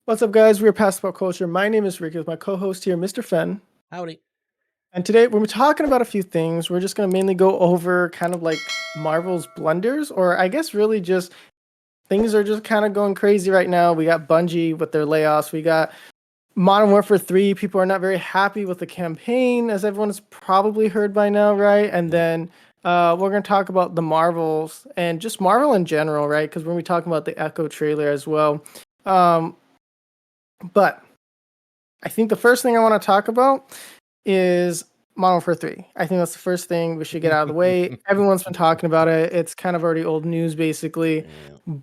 What's up, guys? We're Past Pop Culture. My name is Ricky with my co-host here, Mr. Fen. Howdy. And today we're talking about a few things. We're just going to mainly go over kind of like Marvel's blunders, or I guess really just things are just kind of going crazy right now. We got Bungie with their layoffs. We got Modern Warfare 3. People are not very happy with the campaign, as everyone's probably heard by now, right? And then we're going to talk about the Marvels and just Marvel in general, right? Because we're going to be talking about the Echo trailer as well. Um, but I think the first thing I want to talk about is Modern Warfare 3. I think that's the first thing we should get out of the way. Everyone's been talking about it. It's kind of already old news, basically. Yeah.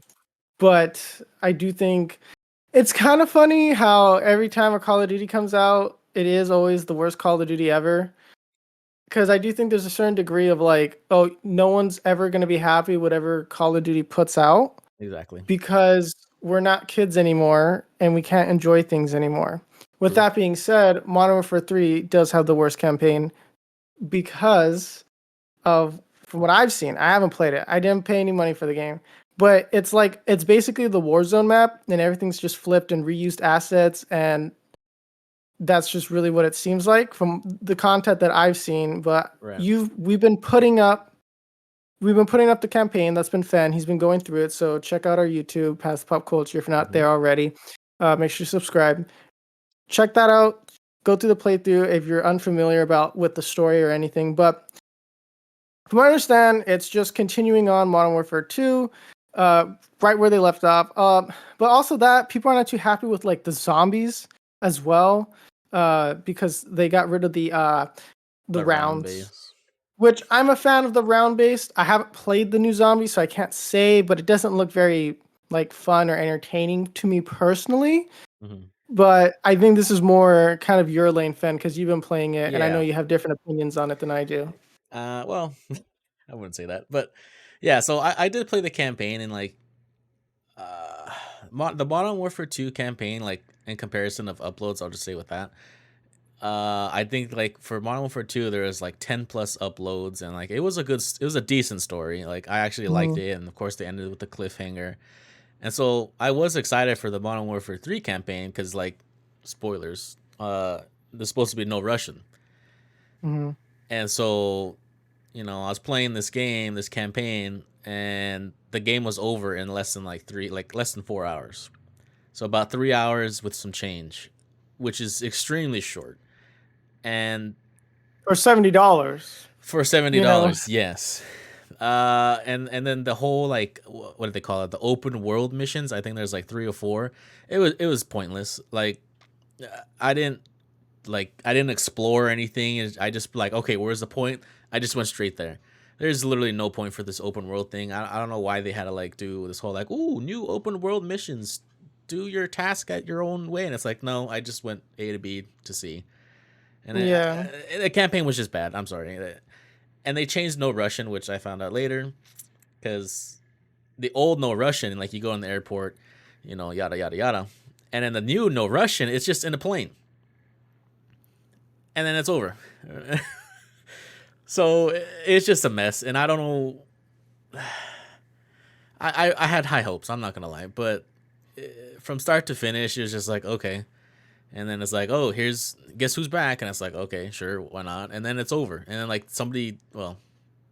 But I do think it's kind of funny how every time a Call of Duty comes out, it is always the worst Call of Duty ever. Because I do think there's a certain degree of like, oh, no one's ever going to be happy whatever Call of Duty puts out Exactly. because we're not kids anymore and we can't enjoy things anymore. With True. that being said, Modern Warfare 3 does have the worst campaign because of, from what I've seen, I haven't played it. I didn't pay any money for the game. But it's like, it's basically the Warzone map and everything's just flipped and reused assets. And that's just really what it seems like from the content that I've seen. But Right. we've been putting up the campaign. That's been fun. He's been going through it. So check out our YouTube, Past Pop Culture, if you're not there already. Make sure you subscribe. Check that out. Go through the playthrough if you're unfamiliar with the story or anything. But from what I understand, it's just continuing on Modern Warfare 2, right where they left off. But also that people are not too happy with like the zombies as well, because they got rid of the rounds. Base. Which I'm a fan of the round based. I haven't played the new zombies, so I can't say, but it doesn't look very like fun or entertaining to me personally. Mm-hmm. But I think this is more kind of your lane, Fen, because you've been playing it, and I know Yeah. you have different opinions on it than I do. Well, I wouldn't say that, but yeah. So I did play the campaign and like, the Modern Warfare 2 campaign, like in comparison of uploads, I'll just say with that. I think like for Modern Warfare 2, there was like 10 plus uploads, and like it was a decent story. Like I actually liked it, and of course they ended with the cliffhanger. And so I was excited for the Modern Warfare 3 campaign because, like, spoilers, there's supposed to be no Russian. Mm-hmm. And so, I was playing this campaign, and the game was over in less than 4 hours. So about 3 hours with some change, which is extremely short. And For $70. for $70, yes. And then the whole, like, what do they call it, the open world missions, I think there's like 3 or 4. It was pointless. Like, I didn't explore anything. I just like, okay, where's the point? I just went straight there. There's literally no point for this open world thing. I don't know why they had to like do this whole like, ooh, new open world missions, do your task at your own way. And it's like, no, I just went A to B to C. And the campaign was just bad. I'm sorry. And they changed No Russian, which I found out later, because the old No Russian, like, you go in the airport, yada yada yada, and then the new No Russian, it's just in a plane, and then it's over. So it's just a mess, and I don't know. I had high hopes. I'm not gonna lie, but from start to finish, it was just like, okay. And then it's like, oh, guess who's back? And it's like, okay, sure, why not? And then it's over. And then like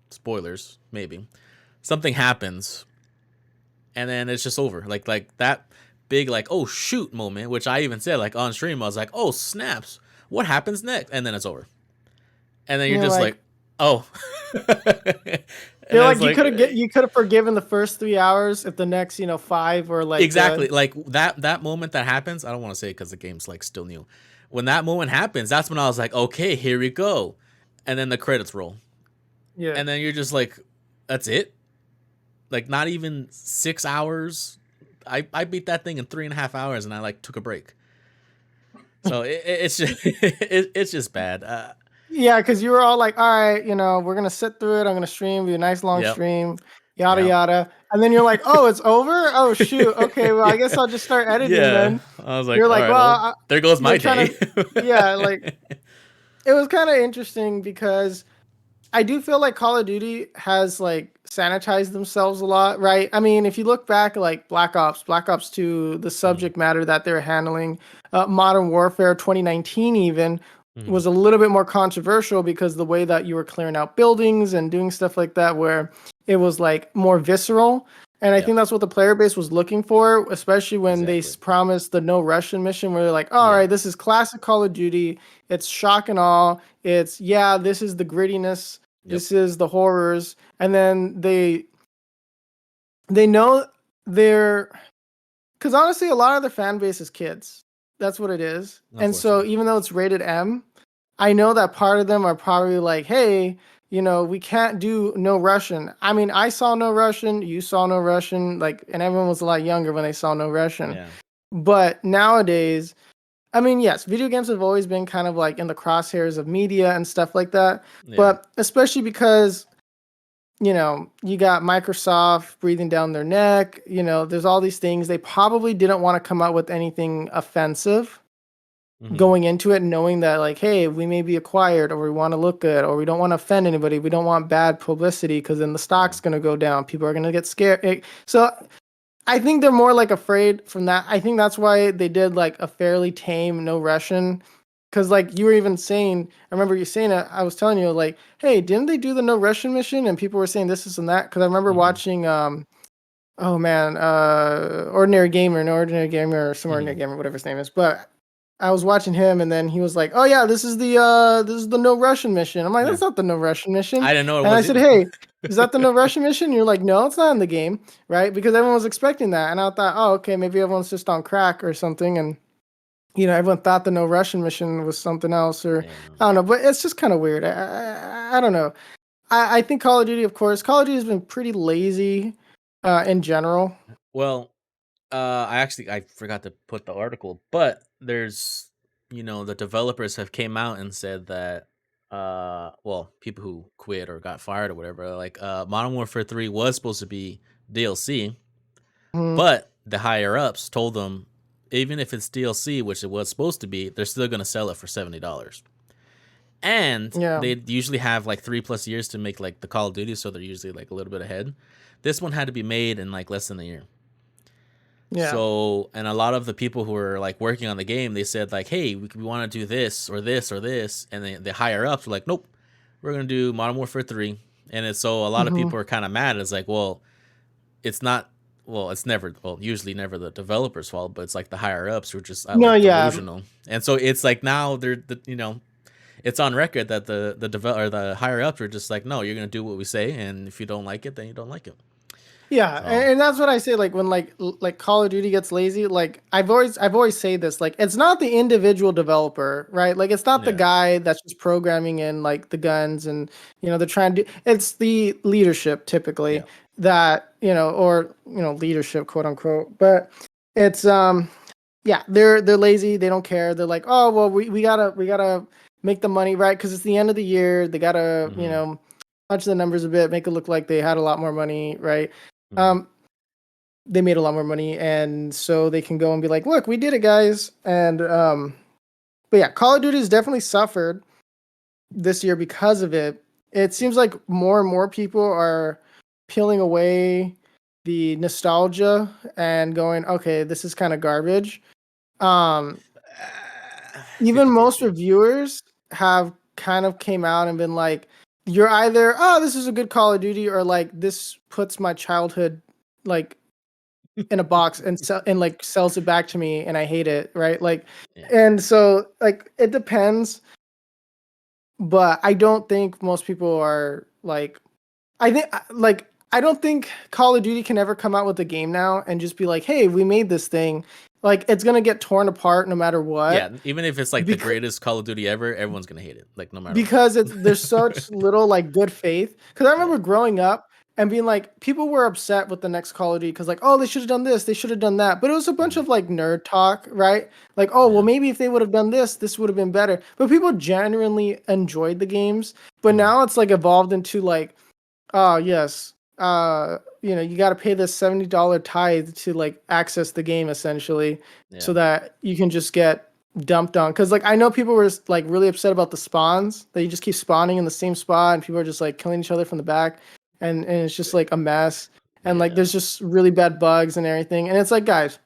spoilers, maybe. Something happens, and then it's just over. Like that big like, oh shoot moment, which I even said like on stream, I was like, oh snaps, what happens next? And then it's over. And then you're just like, oh. You're like, you could have forgiven the first 3 hours if the next 5 were like exactly like that moment that happens. I don't want to say it because the game's like still new. When that moment happens, that's when I was like, okay, here we go. And then the credits roll. Yeah. And then you're just like, that's it? Like, not even 6 hours? I beat that thing in 3.5 hours, and I like took a break. So it's just it's just bad. Yeah, because you were all like, all right, we're gonna sit through it. I'm gonna stream, be a nice long stream, yada yada. And then you're like, oh, it's over? Oh shoot. Okay, well, I guess I'll just start editing then. I was like, you're like, right, well, there goes my day. Like, it was kind of interesting because I do feel like Call of Duty has like sanitize themselves a lot, right? I mean, if you look back like Black Ops 2, the subject matter that they're handling, Modern Warfare 2019 even Mhm. was a little bit more controversial because the way that you were clearing out buildings and doing stuff like that, where it was like more visceral. And I Yep. think that's what the player base was looking for, especially when they Exactly. promised the no Russian mission, where they're like, all Yeah. right, this is classic Call of Duty. It's shock and awe. It's, yeah, this is the grittiness. Yep. This is the horrors. And then they know they're, because honestly, a lot of their fan base is kids. That's what it is. And so Unfortunately. even though it's rated M, I know that part of them are probably like, hey, we can't do no Russian. I mean, I saw no Russian, you saw no Russian, like, and everyone was a lot younger when they saw no Russian. Yeah. But nowadays, I mean, yes, video games have always been kind of like in the crosshairs of media and stuff like that. Yeah. But especially because, you got Microsoft breathing down their neck, there's all these things. They probably didn't want to come out with anything offensive Mhm. going into it, knowing that like, hey, we may be acquired, or we want to look good, or we don't want to offend anybody, we don't want bad publicity, because then the stock's going to go down, people are going to get scared. So I think they're more like afraid from that. I think that's why they did like a fairly tame no Russian, because like you were even saying, I remember you saying it, I was telling you like, hey, didn't they do the no Russian mission, and people were saying this and that, because I remember Mhm. watching oh man, Ordinary Gamer, no Ordinary Gamer, or some Ordinary Mhm. Gamer, whatever his name is. But I was watching him, and then he was like, "Oh yeah, this is the no Russian mission." I'm like, Yeah. "That's not the no Russian mission." I didn't know it And I was said, either. "Hey, is that the no Russian mission?" And you're like, "No, it's not in the game, right?" Because everyone was expecting that, and I thought, "Oh, okay, maybe everyone's just on crack or something." And everyone thought the no Russian mission was something else, or Yeah, no. I don't know. But it's just kind of weird. I don't know. I think Call of Duty, of course, Call of Duty has been pretty lazy, in general. Well, I forgot to put the article, but there's the developers have came out and said that well, people who quit or got fired or whatever, like Modern Warfare 3 was supposed to be DLC, Mhm. but the higher ups told them even if it's DLC, which it was supposed to be, they're still gonna sell it for $70. And Yeah, they usually have like 3+ years to make like the Call of Duty, so they're usually like a little bit ahead. This one had to be made in like less than a year. yeah. So, and a lot of the people who were like working on the game, they said like, "Hey, we want to do this or this or this," and the higher ups were like, "Nope, we're gonna do Modern Warfare 3." And it's so a lot of Hmm. people are kind of mad. It's like, well, it's not. Well, it's never. Well, usually never the developers' fault, but it's like the higher ups who are just No, like yeah. delusional. And so it's like now it's on record that or the higher ups are just like, no, you're gonna do what we say, and if you don't like it, then you don't like it. Yeah, So and that's what I say. Like when like Call of Duty gets lazy, like I've always say this. Like it's not the individual developer, right? Like it's not the yeah, guy that's just programming in like the guns, and they're trying to do. It's the leadership typically yeah, that or leadership, quote unquote. But it's yeah, they're lazy. They don't care. They're like, oh well, we gotta make the money, right? Because it's the end of the year. They gotta hmm punch the numbers a bit, make it look like they had a lot more money, right? hmm um they made a lot more money, and so they can go and be like, look, we did it, guys. And but yeah, Call of Duty has definitely suffered this year because of it. It seems like more and more people are peeling away the nostalgia and going, okay, this is kind of garbage. um Even 50 most 50. reviewers have kind of came out and been like, you're either, oh, this is a good Call of Duty, or like this puts my childhood like in a box and like sells it back to me, and I hate it, right? Like, Yeah. and so like it depends, but I don't think most people are like, I think like I don't think Call of Duty can ever come out with a game now and just be like, hey, we made this thing. Like it's gonna get torn apart no matter Yeah, what, even if it's like the because greatest Call of Duty ever, everyone's gonna hate it, like no matter what. because there's such little like good faith. Because I Yeah. remember growing up and being like, people were upset with the next Call of Duty because like, oh, they should have done this, they should have done that. But it was a bunch Mhm. of like nerd talk, right? Like, oh, well, Yeah. maybe if they would have done this, this would have been better. But people genuinely enjoyed the games. But Mhm. now it's like evolved into like, oh yes, you got to pay this $70 tithe to like access the game essentially, so Yeah. that you can just get dumped on. Because like I know people were like really upset about the spawns, that you just keep spawning in the same spot and people are just like killing each other from the back. and it's just like a mess, and like Yeah. there's just really bad bugs and everything, and it's like, guys,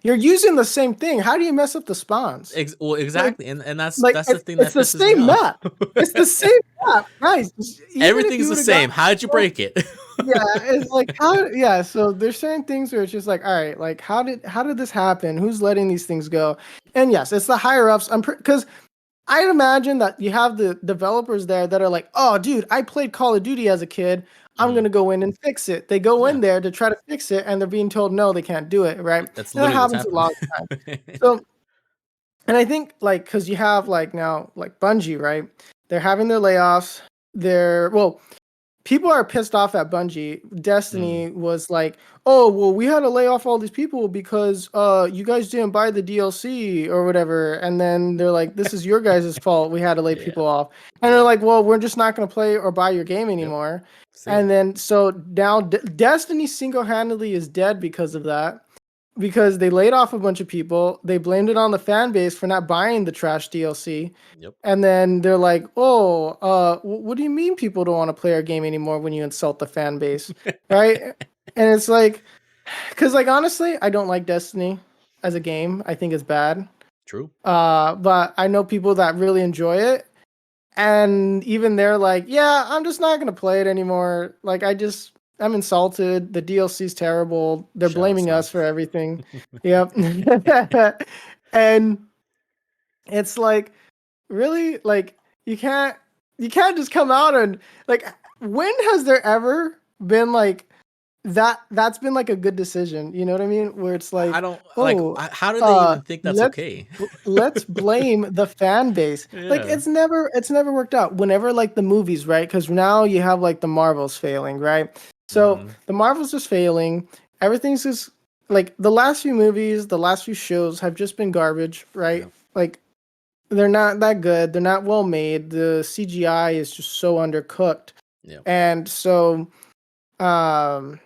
you're using the same thing. How do you mess up the spawns? Well, Like, exactly, and that's like that's the thing it's that the pisses me same off. map. It's the same map, guys. Even if Everything's you the would have got, same. How'd you break it? yeah, it's like how, yeah. So there's certain things where it's just like, all right, like how did this happen? Who's letting these things go? And yes, it's the higher ups. Because I'd imagine that you have the developers there that are like, oh, dude, I played Call of Duty as a kid. I'm Mhm. gonna go in and fix it. They go Yeah, in there to try to fix it, and they're being told no, they can't do it, right? that's And that literally what's happens a happening. lot of times. So, and I think like because you have like now like Bungie, right? They're having their layoffs. Well, people are pissed off at Bungie. Mm, Destiny was like, "Oh, well, we had to lay off all these people because you guys didn't buy the DLC or whatever." And then they're like, "This is your guys' fault. We had to lay yeah, people off." And they're yeah, like, "Well, we're just not going to play or buy your game yep. anymore." See, And then so now Destiny single-handedly is dead because of that. Because they laid off a bunch of people. They blamed it on the fan base for not buying the trash DLC. yep. And then they're like, "Oh, what do you mean people don't want to play our game anymore when you insult the fan base?" Right? And it's like, because like honestly, I don't like Destiny as a game. I think it's bad. True. But I know people that really enjoy it, and even they're like, "Yeah, I'm just not gonna play it anymore." Like I'm insulted. The DLC's terrible. They're Shadow blaming us Slam. for everything. Yep. And it's like, really, like you can't just come out and like, when has there ever been like that's been like a good decision, you know what I mean, where it's I like, don't like. oh, How do they even think that's let's okay? let's blame the fan base. Like Yeah. it's never worked out whenever like the movies, right? Because now you have like the Marvels failing, right? So Hmm. the Marvels is failing. Everything's just like the last few movies, the last few shows have just been garbage, right? Yep. Like they're not that good. They're not well made. The CGI is just so undercooked. Yep. And so, um,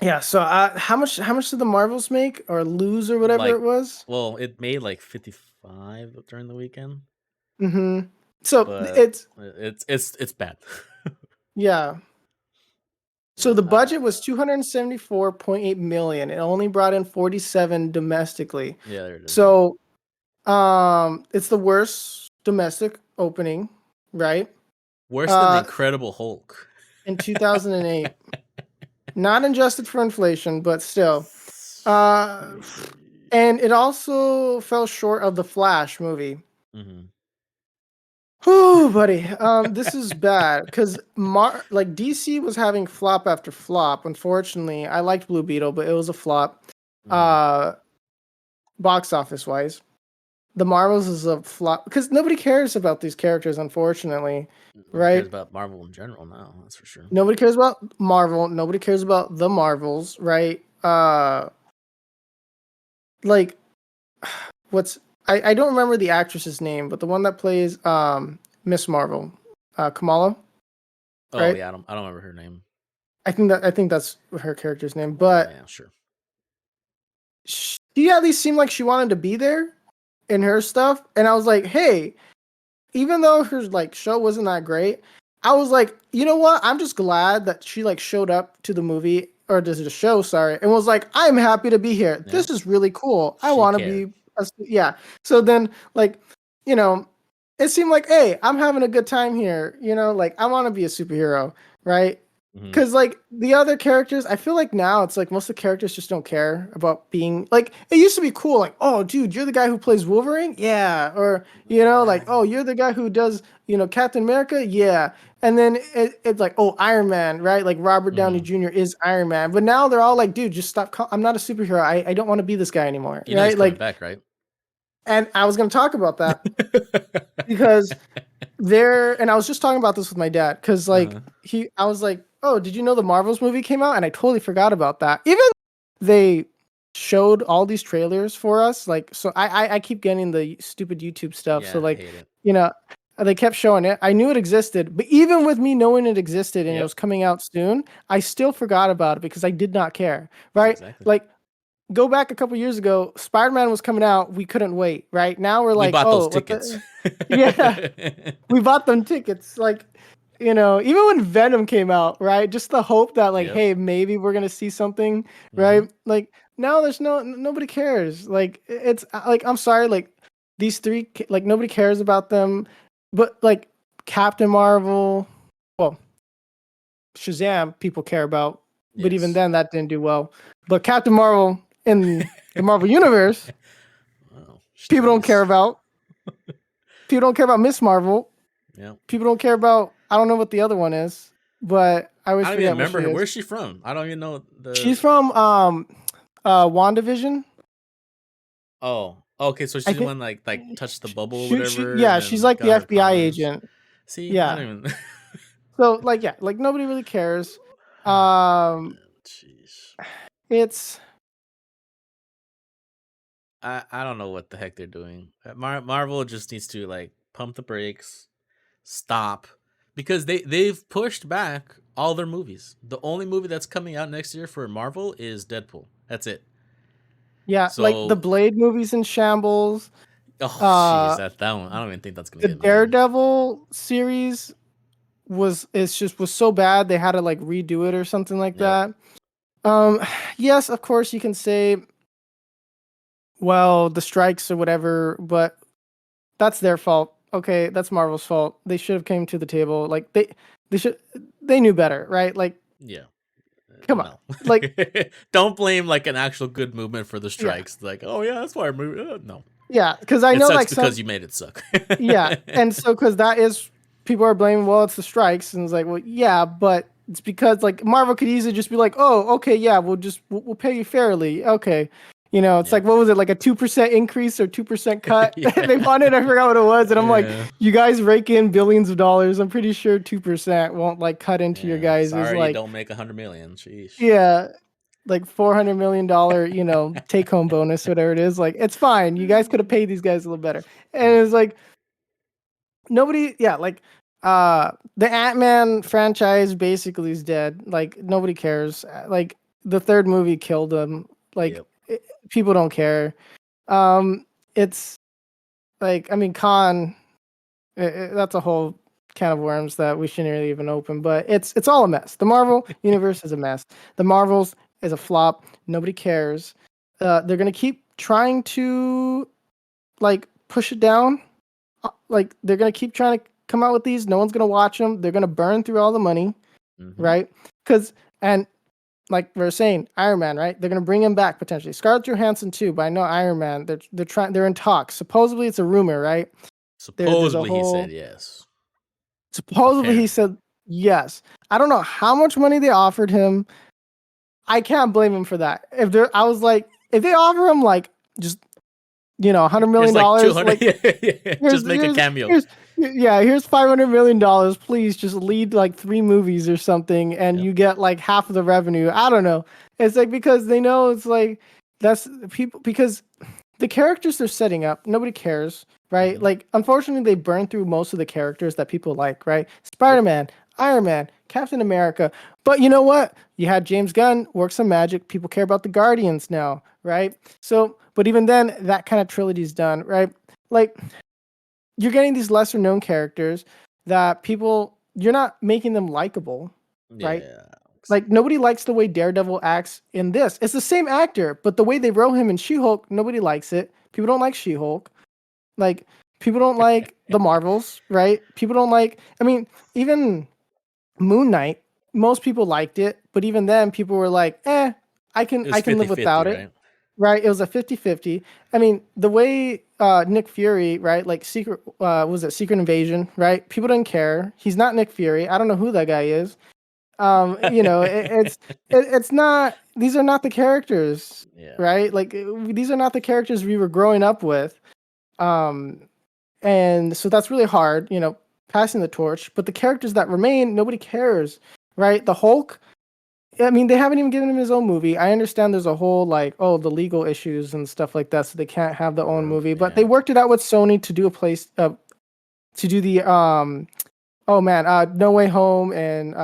yeah. So, how much did the Marvels make or lose or whatever Like, it was? well, it made like 55 during the weekend, Mm-hmm. So but it's it's bad. yeah. So Yeah. the budget was 274.8 million. It only brought in 47 domestically. Yeah. There it is. So, it's the worst domestic opening, right? Worse than the Uh, Incredible Hulk. in 2008. Not adjusted for inflation, but still. Uh, and it also fell short of the Flash movie. Hmm. Whew, buddy. This is bad because like DC was having flop after flop. Unfortunately, I liked Blue Beetle, but it was a flop. Hmm. Uh, box office wise, the Marvels is a flop because nobody cares about these characters. Unfortunately, Nobody cares right? about Marvel in general now. That's for sure. Nobody cares about Marvel. Nobody cares about the Marvels, right? Like what's I don't remember the actress's name, but the one that plays Miss Marvel, Kamala, Oh right? yeah, I don't remember her name. I think that's her character's name, Oh but yeah, sure. she at least seemed like she wanted to be there in her stuff, and I was like, hey, even though her like show wasn't that great, I was like, you know what? I'm just glad that she like showed up to the movie or to the show, sorry, and was like, I'm happy to be here. Yeah, This is really cool. I she want to cared. be, yeah. So then, like, you know, it seemed like, hey, I'm having a good time here. You know, like I want to be a superhero, right? Hmm. Because like the other characters, I feel like now it's like most of the characters just don't care about being like, it used to be cool, like, oh dude, you're the guy who plays Wolverine, yeah, or like, oh, you're the guy who does Captain America, yeah. And then it's like, oh, Iron Man, right? Like Robert Downey Hmm. Jr. is Iron Man, but now they're all like, dude, just stop. I'm not a superhero. I don't want to be this guy anymore, You know he's right? coming Like, back, right? and I was gonna talk about that because and I was just talking about this with my dad because like Uh-huh. I was like, oh, did you know the Marvels movie came out? And I totally forgot about that. Even they showed all these trailers for us, like, so I keep getting the stupid YouTube stuff. So Yeah, I like, hate it. you know, they kept showing it. I knew it existed, but even with me knowing it existed and it Yep. was coming out soon, I still forgot about it because I did not care. Right? Exactly. Like, go back a couple years ago, Spider-Man was coming out. We couldn't wait. Right now, we're We like, bought those oh, what tickets. the? Yeah, we bought them tickets. Like, even when Venom came out, right? Just the hope that like, Yep. hey, maybe we're gonna see something, right? Like now, there's nobody cares. Like it's like I'm sorry, like these three, like nobody cares about them, but like Captain Marvel, well, Shazam, people care about, but even Yes. then, that didn't do well. But Captain Marvel in the Marvel universe, Wow. people don't care Jeez. about. People don't care about Miss Marvel. Yeah. People don't care about. I don't know what the other one is, but I always I don't even forget what remember she her. is. Where's she from? I don't even know She's the. from WandaVision. Oh, okay. So I she's the think one like touched the bubble or she whatever, and yeah, she's then like the got her FBI powers. agent. See, I Yeah. don't even. So like yeah, like nobody really cares. Um Jeez. it's I don't know what the heck they're doing. Marvel just needs to like pump the brakes, stop, because they've pushed back all their movies. The only movie that's coming out next year for Marvel is Deadpool. That's it. yeah, like the So, Blade movies in shambles. oh jeez, Uh that one. I don't even think that's gonna the get made. Daredevil series was so bad they had to like redo it or something like Yep. that. Um yes, of course you can say well, the strikes or whatever, but that's their fault. Okay, that's Marvel's fault. They should have came to the table. Like they should they knew better, right? Like Yeah. come on. No. Like Don't blame like an actual good movement for the yeah. strikes. Like, oh yeah, that's why our movie. No, Yeah, cuz I it know sucks like because some you made it suck. yeah, and so cuz that is people are blaming well it's the strikes and it's like well yeah, but it's because like Marvel could easily just be like, "Oh, okay, yeah, we'll pay you fairly." Okay. It's like Yep. what was it like a 2% increase or 2% cut? They Yeah. wanted I forgot what it was and I'm like, Yeah. "You guys rake in billions of dollars. I'm pretty sure 2% won't like cut into your Yeah. guys' is Sorry, you like don't make 100 million. Sheesh. yeah, like $400 million, take home bonus, whatever it is. Like, it's fine. You guys could have paid these guys a little better. And Mm. it's like nobody, yeah, like the Ant-Man franchise basically is dead. Like nobody cares. Like the third movie killed them. Like Yep. people don't care. It's like I mean, Khan. That's a whole can of worms that we shouldn't really even open. But it's all a mess. The Marvel universe is a mess. The Marvels is a flop. Nobody cares. They're gonna keep trying to like push it down. Like they're gonna keep trying to come out with these. No one's gonna watch them. They're gonna burn through all the money, Mm-hmm. right? Because and like we are saying, Iron Man, right? They're gonna bring him back potentially. Scarlett Johansson too, but I know Iron Man. They're trying. They're in talks. Supposedly it's a rumor, right? There's a Supposedly he said whole. yes. Supposedly he Apparently. said yes. I don't know how much money they offered him. I can't blame him for that. I was like, if they offer him like just $100 Here's million like dollars, 200. like Just here's make a here's cameo. here's yeah, here's $500 million. Please just lead like 3 movies or something, and Yep. you get like half of the revenue. I don't know. It's like because they know it's like that's people because the characters they're setting up, nobody cares, right? Mm-hmm. Like unfortunately, they burn through most of the characters that people like, right? Yep. Spider-Man, Iron Man, Captain America. But you know what? You had James Gunn work some magic. People care about the Guardians now, right? So, but even then, that kind of trilogy's done, right? Like you're getting these lesser known characters that people you're not making them likable, right? Yeah. Like nobody likes the way Daredevil acts in this. It's the same actor, but the way they wrote him in She-Hulk, nobody likes it. People don't like She-Hulk. Like people don't like the Marvels, right? People don't like I mean, even Moon Knight, most people liked it, but even then people were like, I can It was I can live 50-50, without it. right? Right? It was a 50-50. I mean, the way Nick Fury, right? Like Secret Invasion, right? People didn't care. He's not Nick Fury. I don't know who that guy is. It's not these are not the characters, Yeah. right? Like these are not the characters we were growing up with. Um and so that's really hard, passing the torch, but the characters that remain, nobody cares, right? The Hulk, I mean, they haven't even given him his own movie. I understand there's a whole like, oh, the legal issues and stuff like that, so they can't have their own True. movie. But they Yeah. worked it out with Sony to do a place to do the oh man, No Way Home and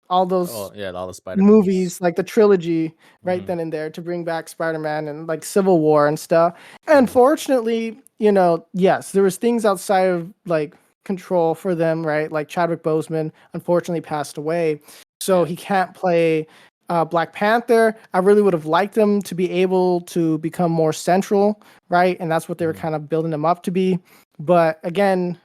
all those Oh yeah, all the Spider-Mans. movies, like the trilogy, right Mm-hmm. then and there to bring back Spider-Man and like Civil War and stuff. And Mm-hmm. fortunately, yes, there was things outside of like control for them, right? Like Chadwick Boseman unfortunately passed away, so Yeah. he can't play Black Panther. I really would have liked them to be able to become more central, right? And that's what they were Mhm. kind of building them up to be. But again,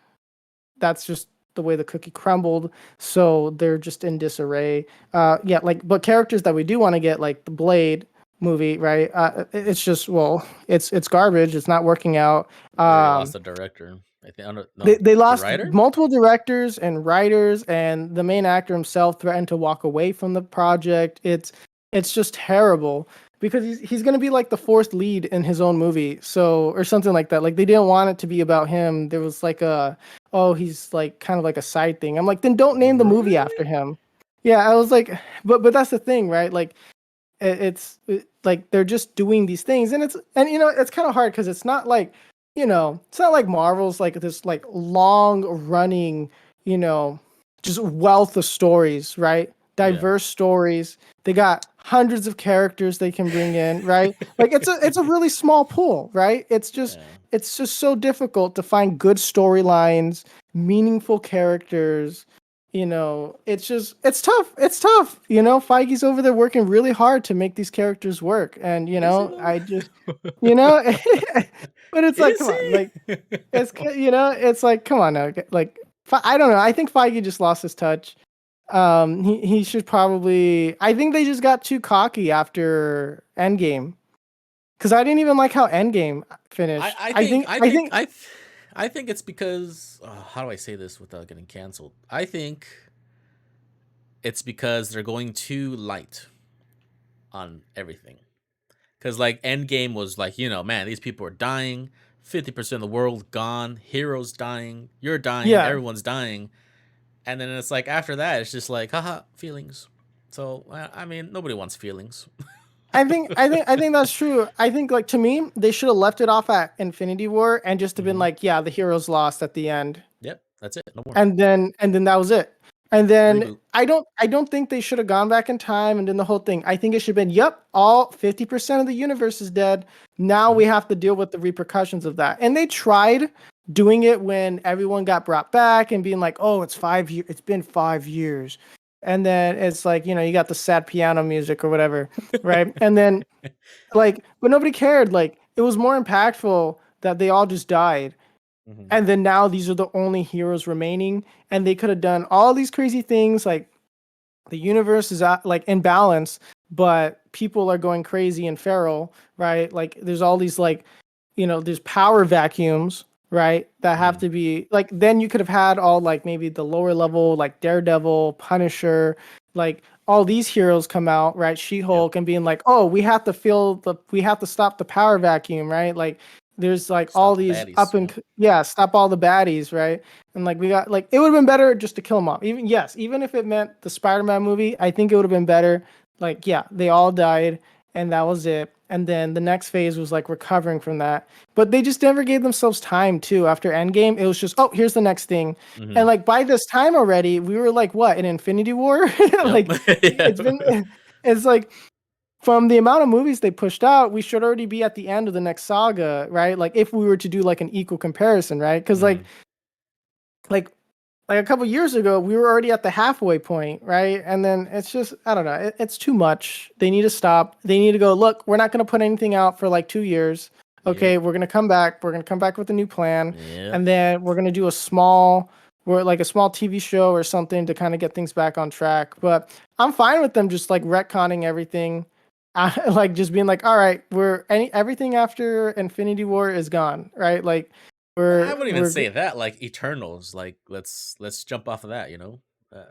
that's just the way the cookie crumbled. So they're just in disarray. Yeah, like, but characters that we do want to get, like the Blade movie, right? It's just, well, it's garbage. It's not working out. They already lost the director. I think. I don't They know. they The lost writer? multiple directors and writers, and the main actor himself threatened to walk away from the project. It's just terrible because he's gonna be like the fourth lead in his own movie, so or something like that. Like they didn't want it to be about him. There was like a oh he's like kind of like a side thing. I'm like then don't name the movie after Really? him. Yeah, I was like, but that's the thing, right? Like like they're just doing these things, and it's kind of hard because it's not like it's not like Marvel's like this like long running you know just wealth of stories, right? Yeah. Diverse stories. They got hundreds of characters they can bring in, right? Like it's a really small pool, right? Yeah. It's just so difficult to find good storylines, meaningful characters. It's tough. It's tough. Feige's over there working really hard to make these characters work. And, Is he I though? just, you know, but it's like, Is come on, he? like, it's like, come on now. Like, I don't know. I think Feige just lost his touch. He should probably, I think they just got too cocky after Endgame. Cause I didn't even like how Endgame finished. I I think think, I I think think, I th- I think it's because how do I say this without getting canceled? I think it's because they're going too light on everything. Because like Endgame was like, man, these people are dying. 50% of the world gone. Heroes dying. You're dying. yeah. Everyone's dying. And then it's like after that, it's just like, haha, feelings. So I mean, nobody wants feelings. I think that's true. I think like to me, they should have left it off at Infinity War and just have been Hmm. like, yeah, the heroes lost at the end. Yep, that's it. No more And then that was it. And then reboot. I don't think they should have gone back in time and done the whole thing. I think it should have been, yep, all 50% of the universe is dead. Now Mhm. we have to deal with the repercussions of that. And they tried doing it when everyone got brought back and being like, oh, it's been 5 years. And then it's like, you got the sad piano music or whatever, right? And then like, but nobody cared. Like, it was more impactful that they all just died. Mhm. And then now these are the only heroes remaining. And they could have done all these crazy things. Like, the universe is like in balance, but people are going crazy and feral, right? Like, there's all these, like, there's power vacuums, right? That have Mhm. to be like, then you could have had all like maybe the lower level, like Daredevil, Punisher, like all these heroes come out, right? Yep. She-Hulk and being like, oh, we have to stop the power vacuum, right? Like, there's like all Stop the these baddies. Yep. yeah, stop all the baddies, right? And like we got like it would have been better just to kill them off. Even if it meant the Spider-Man movie, I think it would have been better. Like, yeah, they all died and that was it. And then the next phase was like recovering from that. But they just never gave themselves time too. After Endgame, it was just, oh, here's the next thing. And Mhm. like by this time already, we were like what, in Infinity War? Yep. Like Yeah. it's like from the amount of movies they pushed out, we should already be at the end of the next saga, right? Like if we were to do like an equal comparison, right? Because Mhm. like like a couple years ago, we were already at the halfway point, right? And then it's just, I don't know, it's too much. They need to stop. They need to go, look, we're not going to put anything out for like 2 years. Yep. Okay, we're going to come back. We're going to come back with a new plan. Yep. And then we're going to do like a small TV show or something to kind of get things back on track. But I'm fine with them just like retconning everything. Like just being like, all right, everything after Infinity War is gone, right? Like I we're wouldn't even we're say that. Like Eternals. Like let's jump off of that. Uh,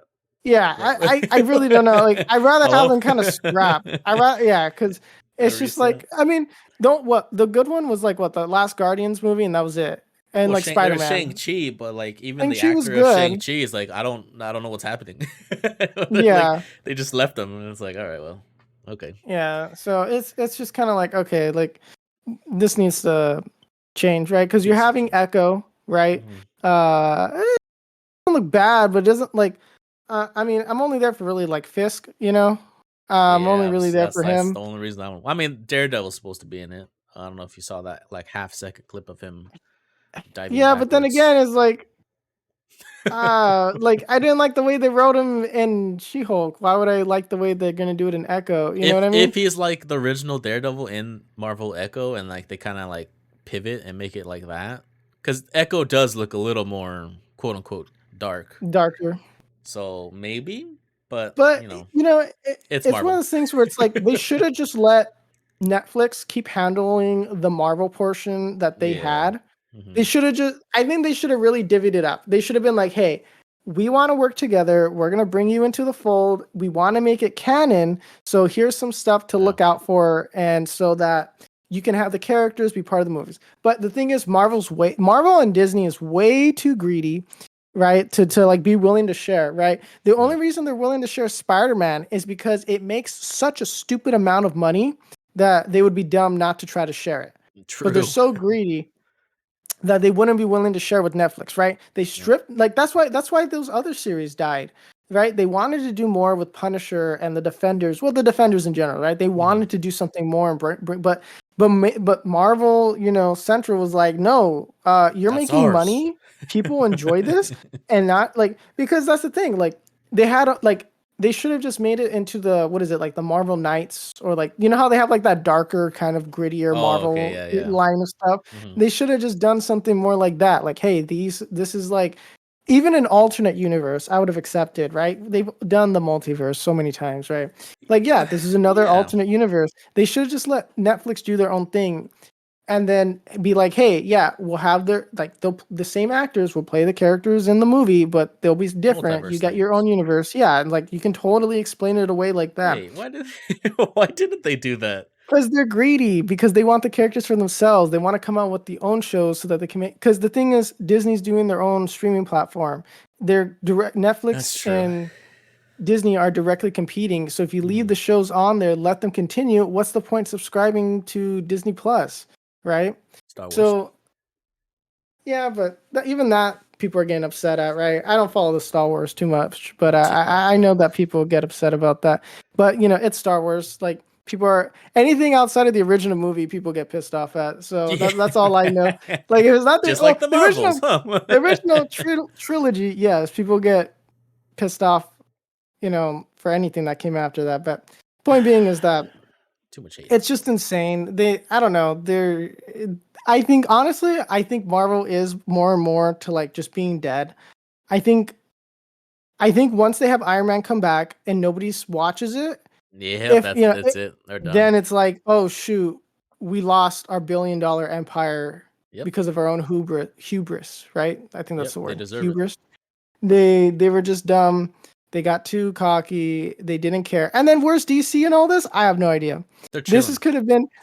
Yeah, let, I really don't know. Like, I'd rather have hello. them kind of scrapped. Yeah, because it's Whatever you just said. like, I mean, don't what the good one was like what the last Guardians movie, and that was it. And Well, like There's Spider Shang Man, Chi, but like even and the she was actor of Shang good. Chi is like I don't know what's happening. Like Yeah, they just left him, and it's like all right, well, okay. yeah. So it's just kind of like okay, like this needs to change, right? Because you're Needs to having change. Echo, right? Mhm. It doesn't look bad, but it doesn't like. I mean, I'm only there for really like Fisk, you know. I'm only Yeah, really there for that's him. the only reason I want. I mean, Daredevil's supposed to be in it. I don't know if you saw that like half second clip of him diving Yeah, but then again, backwards. it's like Like I didn't like the way they wrote him in She-Hulk. Why would I like the way they're gonna do it in Echo? You know what I mean? If he's like the original Daredevil in Marvel Echo, and like they kind of like pivot and make it like that, because Echo does look a little more quote unquote dark. Darker. So maybe, but But it's it's one of Marvel. those things where it's like they should have just let Netflix keep handling the Marvel portion that they Yeah. had. Hmm. They should have just, I think they should have really divvied it up. They should have been like, hey, we want to work together. We're going to bring you into the fold. We want to make it canon. So here's some stuff to Yeah. look out for. And so that you can have the characters be part of the movies. But the thing is, Marvel and Disney is way too greedy, right? To like be willing to share, right? The only reason they're willing to share Spider-Man is because it makes such a stupid amount of money that they would be dumb not to try to share it. True. But they're so greedy that they wouldn't be willing to share with Netflix, right? They stripped like that's why those other series died, right? They wanted to do more with Punisher and the Defenders, well, the Defenders in general, right? They wanted to do something more and bring, but Marvel, Central was like, no, you're That's making ours. money, people enjoy this, and not like because that's the thing, like they had like they should have just made it into the what is it like the Marvel Knights or like how they have like that darker kind of grittier Oh, okay, Marvel yeah, yeah. line of stuff. Hmm. They should have just done something more like that. Like, hey, this is like even an alternate universe, I would have accepted, right? They've done the multiverse so many times, right? Like, yeah, this is another Yeah, alternate universe. They should have just let Netflix do their own thing and then be like, hey, yeah, we'll have the same actors will play the characters in the movie, but they'll be different. You multiverse got your own things. universe. Yeah, and like you can totally explain it away like that. Wait, why did why didn't they do that? Because they're greedy, because they want the characters for themselves. They want to come out with the own shows so that they can make. Because the thing is, Disney's doing their own streaming platform. They're direct. Netflix That's true. and Disney are directly competing. So if you leave Hmm. the shows on there, let them continue. What's the point subscribing to Disney Plus, right? Star Wars. So yeah, but even that people are getting upset at, right? I don't follow the Star Wars too much, but Too much, I know man. that people get upset about that. But it's Star Wars. Like people are anything outside of the original movie, people get pissed off at. So Yeah. that's all I know. Like if it's not Just like the the Marvels, huh? the original trilogy, yes, people get pissed off, for anything that came after that. But point being is that Too much hate. it's just insane. I don't know. I think Marvel is more and more to like just being dead. I think, once they have Iron Man come back and nobody watches it, Yeah, if that's it. They're done. then it's like, oh shoot, we lost our $1 billion empire Yep. because of our own hubris, right? I think that's Yep. the They word, deserve it. hubris. They were just dumb. They got too cocky. They didn't care. And then where's DC and all this? I have no idea. They're chilling.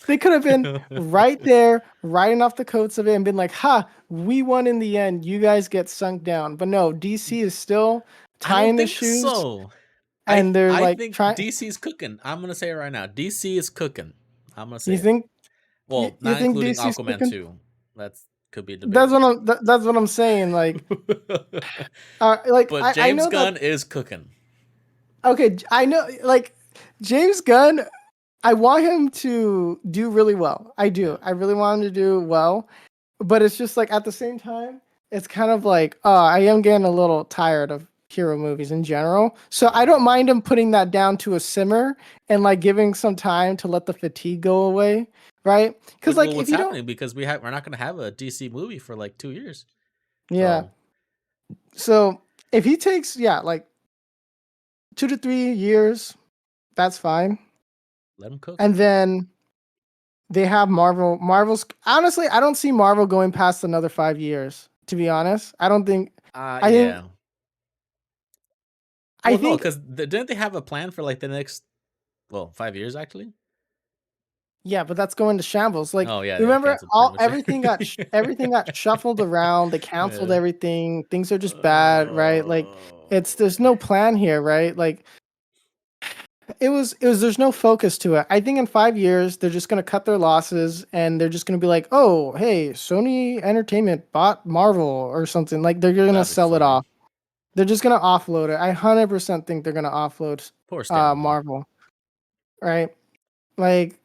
They could have been right there, riding off the coats of it and been like, ha, we won in the end. You guys get sunk down. But no, DC is still I don't tying their think shoes so. and they're I like think trying. DC's cooking. I'm gonna say it right now. DC is cooking. I'm gonna say You it. think Well, you not think including DC's Aquaman cooking? 2. That's could be debatable. That's what I'm saying. Like But I James know that. Gunn is cooking. Okay, I know like James Gunn. I want him to do really well. I Yeah. do. I really want him to do well. But it's just like at the same time, it's kind of like, I am getting a little tired of hero movies in general. So I don't mind him putting that down to a simmer and like giving some time to let the fatigue go away, right? Because like Well, if what's you don't, happening because we're not gonna have a DC movie for like 2 years. yeah. So So if he takes, yeah, like 2 to 3 years, that's fine. let him cook. And then they have Marvel's honestly, I don't see Marvel going past another 5 years, to be honest. I think Yeah. I Well, no, think because didn't they have a plan for like the next 5 years actually? yeah, but that's going to shambles. Like Oh yeah, they remember canceled pretty much. everything got shuffled around. They canceled Yeah. everything. Things are just bad, right? Like there's no plan here, right? Like it was there's no focus to it. I think in 5 years they're just gonna cut their losses and they're just gonna be like, oh, hey, Sony Entertainment bought Marvel or something. Like they're gonna That'd be sell it funny. off. They're just gonna offload it. I 100% think they're gonna offload Poor Stan Lee. Marvel, right? Like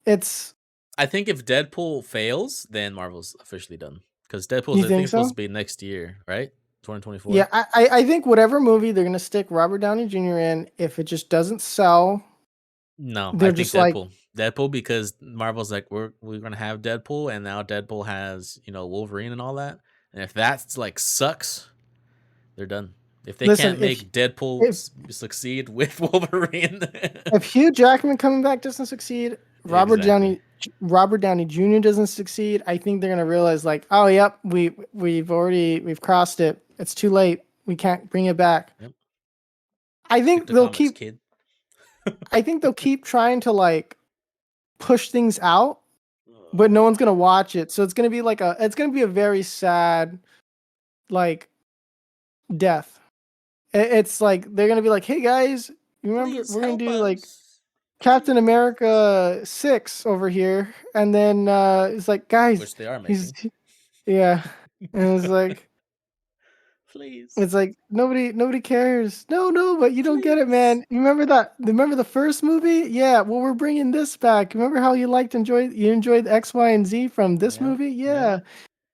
it's I think if Deadpool fails, then Marvel's officially done. Because Deadpool's you I think think supposed so? to be next year, right? 2024. Yeah, I think whatever movie they're gonna stick Robert Downey Jr. in, if it just doesn't sell, No, I they're think just like, Deadpool, because Marvel's like, we're gonna have Deadpool, and now Deadpool has, you know, Wolverine and all that. And if that's like sucks, they're done. If they listen, can't make Deadpool if succeed with Wolverine, if Hugh Jackman coming back doesn't succeed, exactly. Robert Downey Jr. doesn't succeed, I think they're gonna realize like, oh yep, we've crossed it. It's too late. We can't bring it back. Yep. I Stick think to they'll comics, keep kid. I think they'll keep trying to like push things out, but no one's gonna watch it. So it's gonna be like it's gonna be a very sad like death. It's like they're gonna be like, hey guys, you remember Please we're gonna help do like us. Captain America 6 over here, and then it's like, guys, Which they are he's making. yeah, and Please. it's like nobody cares. No, but you don't get it, Please. man. You remember that? Remember the first movie? Yeah. Well, we're bringing this back. Remember how you enjoyed X, Y, and Z from this Yeah. movie? Yeah. Yeah.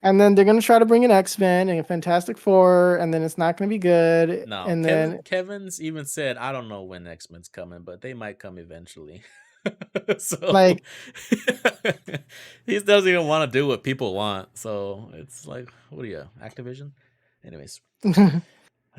And then they're gonna try to bring in X-Men and a Fantastic Four, and then it's not gonna be good. No, And then Kevin's even said, I don't know when X-Men's coming, but they might come eventually. So like, he doesn't even want to do what people want. So it's like, what are you, Activision? Anyways.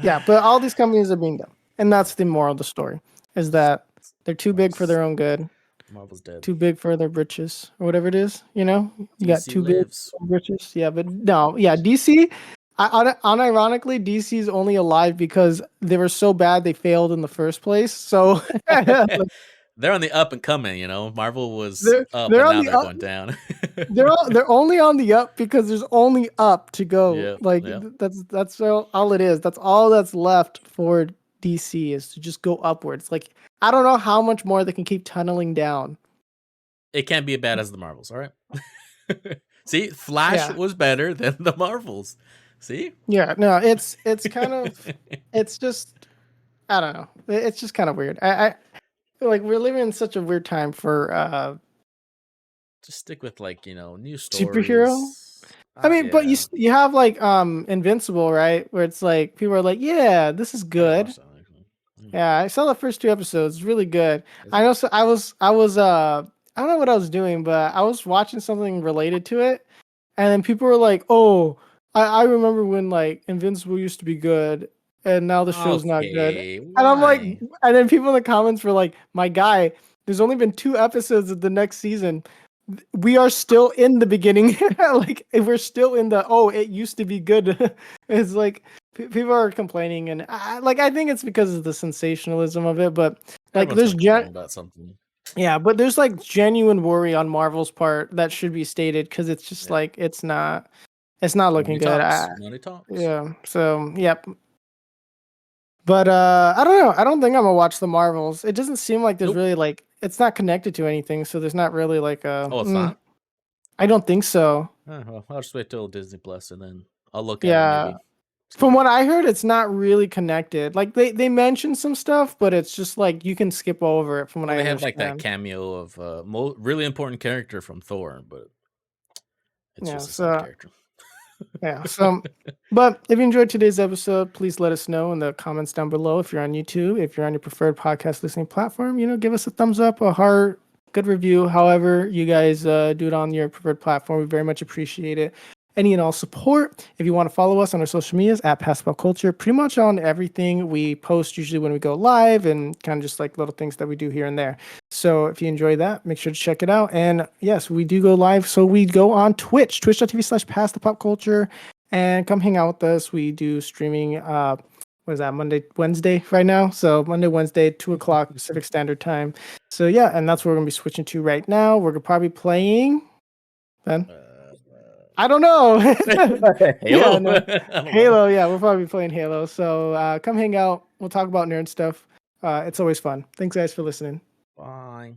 yeah, but all these companies are being done, and that's the moral of the story: is that they're too big for their own good, Marvel's dead. too big for their britches, or whatever it is. You know, you got DC too big lives. for britches. Yeah, but no, yeah, DC. Unironically, DC is only alive because they were so bad they failed in the first place. So like, They're on the up and coming, you know. Marvel was up they're and on now the they're up. going down. They're only on the up because there's only up to go. Yep, Like yep. that's all it is. That's all that's left for DC is to just go upwards. Like I don't know how much more they can keep tunneling down. It can't be as bad as the Marvels, all right? See, Flash Yeah. was better than the Marvels. See? Yeah, no, it's kind of it's just I don't know. It's just kind of weird. I like we're living in such a weird time for Just stick with, like, you know, new superhero. stories. I mean, but Yeah. you have like Invincible, right? Where it's like people are like, "Yeah, this is I didn't good." watch that one, actually. Yeah, I saw the first 2 episodes. It's really good. Is I it? know. So I was I don't know what I was doing, but I was watching something related to it, and then people were like, "Oh, I remember when like Invincible used to be good, and now the show's not good." Okay, And I'm like, why? and then people in the comments were like, "My guy, there's only been 2 episodes of the next season. We are still in the beginning. Like we're still in the it used to be good." It's like people are complaining, and I think it's because of the sensationalism of it. But like Everyone's there's gonna complain about something. yeah, but there's like genuine worry on Marvel's part that should be stated because it's just Yeah. like it's not looking Money good. talks. Money talks. Yeah. So yep. But I don't know. I don't think I'm gonna watch the Marvels. It doesn't seem like there's Nope. really like it's not connected to anything, so there's not really like Oh, it's not? I don't think so. Well, I'll just wait till Disney Plus and then I'll look at it Yeah. maybe. See. From what I heard, it's not really connected. Like they mention some stuff, but it's just like you can skip over it from what Well, I they have like that understand. cameo of really important character from Thor, but it's Yeah, just a side so character. yeah. So but if you enjoyed today's episode, please let us know in the comments down below. If you're on YouTube, if you're on your preferred podcast listening platform, give us a thumbs up, a heart, good review. However, you guys do it on your preferred platform. We very much appreciate it. Any and all support. If you want to follow us on our social medias at Passport Culture, pretty much on everything we post, usually when we go live, and kind of just like little things that we do here and there. So if you enjoy that, make sure to check it out. And yes, we do go live. So we go on Twitch, twitch.tv/PassThePopCulture, and come hang out with us. We do streaming. What is that? Monday, Wednesday right now. So Monday, Wednesday, 2:00 Pacific Standard Time. So yeah, and that's what we're gonna be switching to right now. We're probably playing. Ben. I don't know. Halo. Yeah, no. I don't know. Halo, yeah, we'll probably be playing Halo. So come hang out. We'll talk about nerd stuff. It's always fun. Thanks guys for listening. Bye.